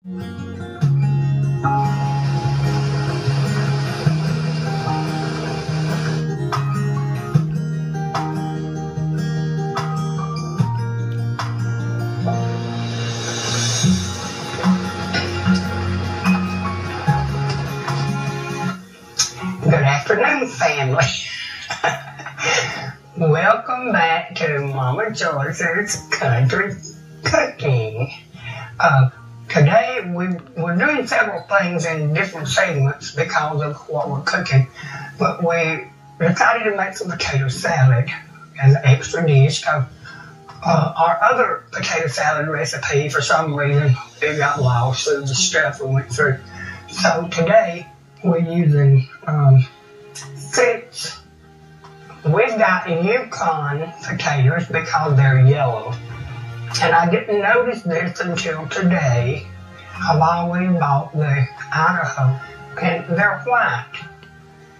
Good afternoon, family. Welcome back to Mama Joyce's Country Cooking. Today we're doing several things in different segments because of what we're cooking, but we decided to make some potato salad as an extra dish because our other potato salad recipe, for some reason, it got lost through the stuff we went through. So today we're using 6. We've got Yukon potatoes because they're yellow. And I didn't notice this until today. I've always bought the Idaho, and they're white.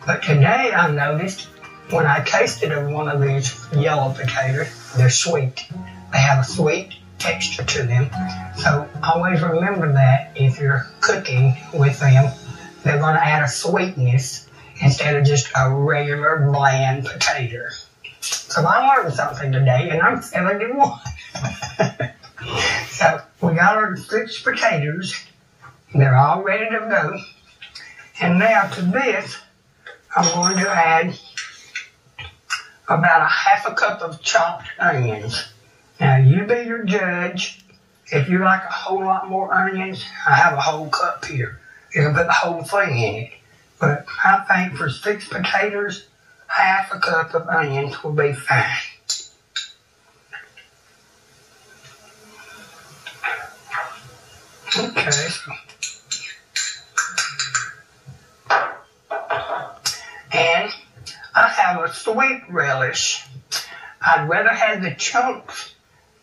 But today I noticed when I tasted of one of these yellow potatoes, they're sweet. They have a sweet texture to them. So always remember that if you're cooking with them, they're going to add a sweetness instead of just a regular bland potato. So I learned something today, and I'm 71. So we got our 6 potatoes. They're all ready to go. And now to this, I'm going to add about a ½ cup of chopped onions. Now you be your judge. If you like a whole lot more onions, I have a whole cup here. You can put the whole thing in it. But I think for 6 potatoes, ½ cup of onions will be fine. Okay, so. And I have a sweet relish. I'd rather have the chunks,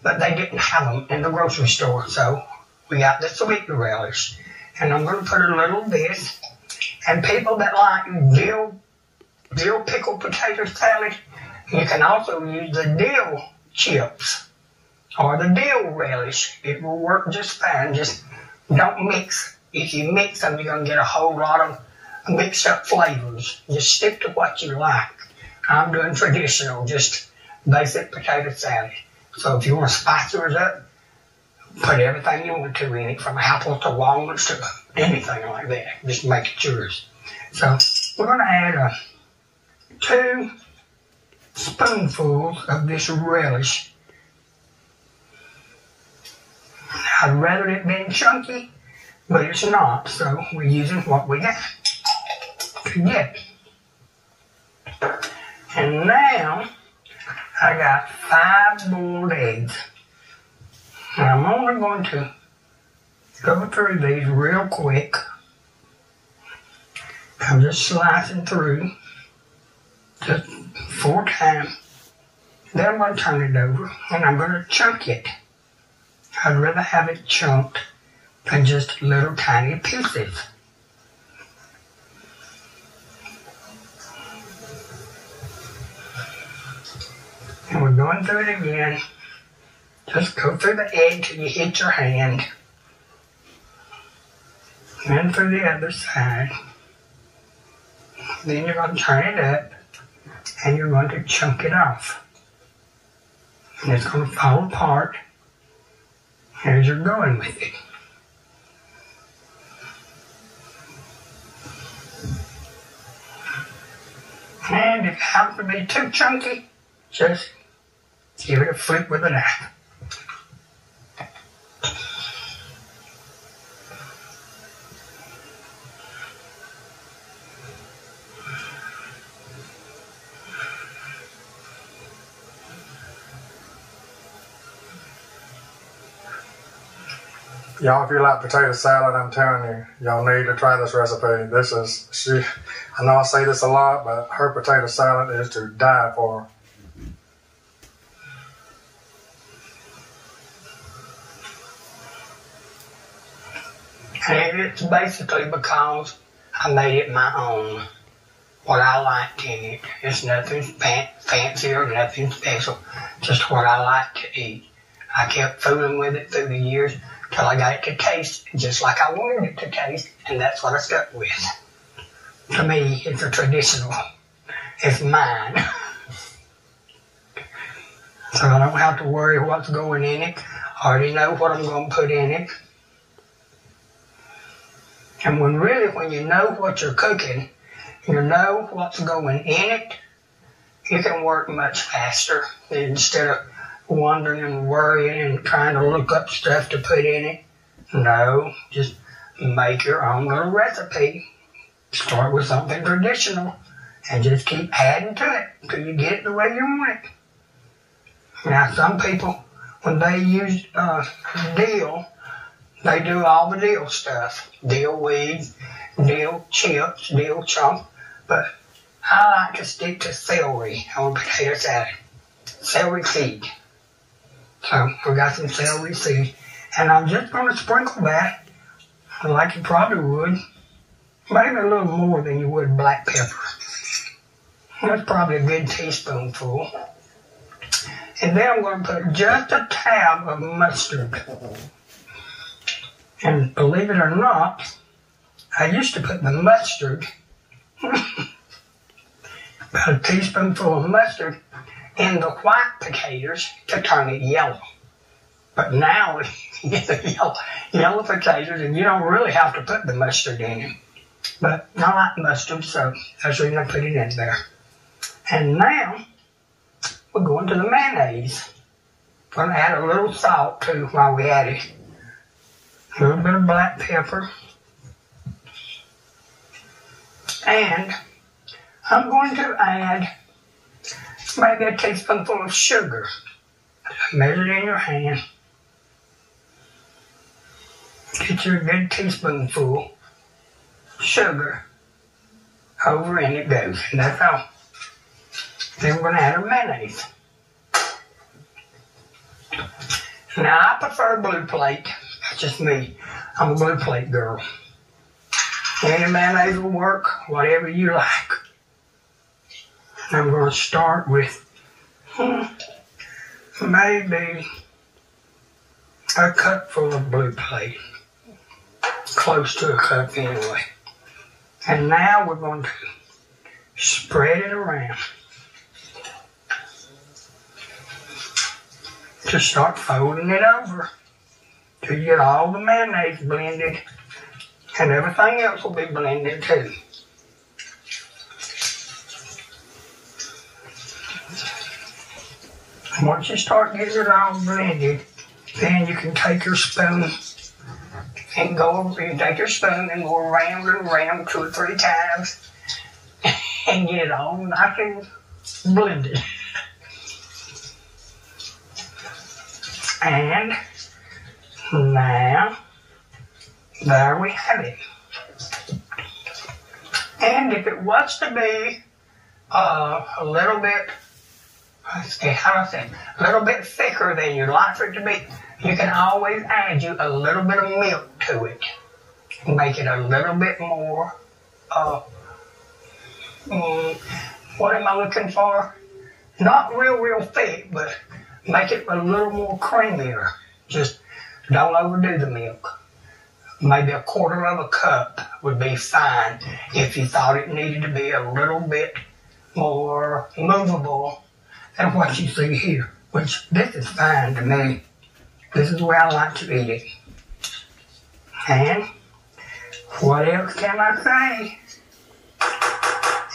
but they didn't have them in the grocery store, so we got the sweet relish. And I'm going to put a little of this. And people that like dill pickled potato salad, you can also use the dill chips or the dill relish. It will work just fine. Just don't mix. If you mix them, you're going to get a whole lot of mixed up flavors. Just stick to what you like. I'm doing traditional, just basic potato salad. So if you want to spice yours up, put everything you want to in it, from apples to walnuts to anything like that. Just make it yours. So we're going to add 2 spoonfuls of this relish. I'd rather it being chunky, but it's not, so we're using what we got to get. And now I got 5 boiled eggs. And I'm only going to go through these real quick. I'm just slicing through just 4 times. Then I'm going to turn it over and I'm going to chunk it. I'd rather have it chunked than just little tiny pieces. And we're going through it again. Just go through the egg till you hit your hand. Then through the other side. Then you're going to turn it up and you're going to chunk it off. And it's going to fall apart as you're going with it. And if it happens to be too chunky, just give it a flick with a knife. Y'all, if you like potato salad, I'm telling you, y'all need to try this recipe. I know I say this a lot, but her potato salad is to die for. And it's basically because I made it my own. What I liked in it. It's nothing fancy or nothing special. Just what I like to eat. I kept fooling with it through the years till I got it to taste just like I wanted it to taste, and that's what I stuck with. To me, it's a traditional. It's mine. So I don't have to worry what's going in it. I already know what I'm going to put in it. And when you know what you're cooking, you know what's going in it, you can work much faster instead of wondering and worrying and trying to look up stuff to put in it. No, just make your own little recipe. Start with something traditional and just keep adding to it until you get it the way you want it. Now, some people, when they use dill, they do all the dill stuff. Dill weeds, dill chips, dill chunks. But I like to stick to celery on potato salad. Celery seed. So we got some celery seed. And I'm just going to sprinkle that like you probably would. Maybe a little more than you would black pepper. That's probably a good teaspoonful. And then I'm going to put just a tab of mustard. And believe it or not, I used to put the mustard, about a teaspoonful of mustard, in the white potatoes to turn it yellow. But now you get the yellow potatoes, and you don't really have to put the mustard in it. But I like mustard, so that's the reason I put it in there. And now we're going to the mayonnaise. We're going to add a little salt too while we add it. A little bit of black pepper. And I'm going to add maybe a teaspoonful of sugar. Measure it in your hand. Get you a good teaspoonful sugar. Over and it goes. And that's all. Then we're going to add our mayonnaise. Now I prefer blue plate. That's just me. I'm a blue plate girl. Any mayonnaise will work, whatever you like. I'm going to start with maybe a cupful of blue plate. Close to a cup anyway. And now we're going to spread it around. Just start folding it over till you get all the mayonnaise blended, and everything else will be blended too. Once you start getting it all blended, then you can take your spoon and go over. You take your spoon and go around and around 2 or 3 times and get it all nice and blended. And now, there we have it. And if it was to be a little bit, let's see, how do I say, a little bit thicker than you'd like for it to be, you can always add you a little bit of milk to it. Make it a little bit more, what am I looking for? Not real thick, but make it a little more creamier. Just don't overdo the milk. Maybe 1/4 of a cup would be fine if you thought it needed to be a little bit more movable than what you see here. Which, this is fine to me. This is the way I like to eat it. And what else can I say?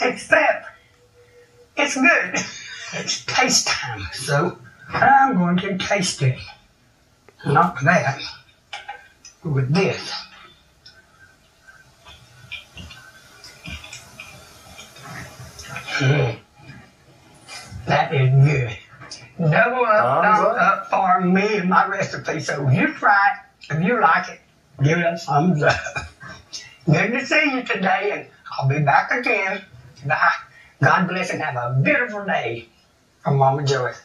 Except, it's good. It's taste time. So, I'm going to taste it. Not with that, but with this. That is good. Double up, thumbs up for me and my recipe. So you try it. If you like it, give it a thumbs up. Good to see you today, and I'll be back again. Bye. God bless and have a beautiful day from Mama Joyce.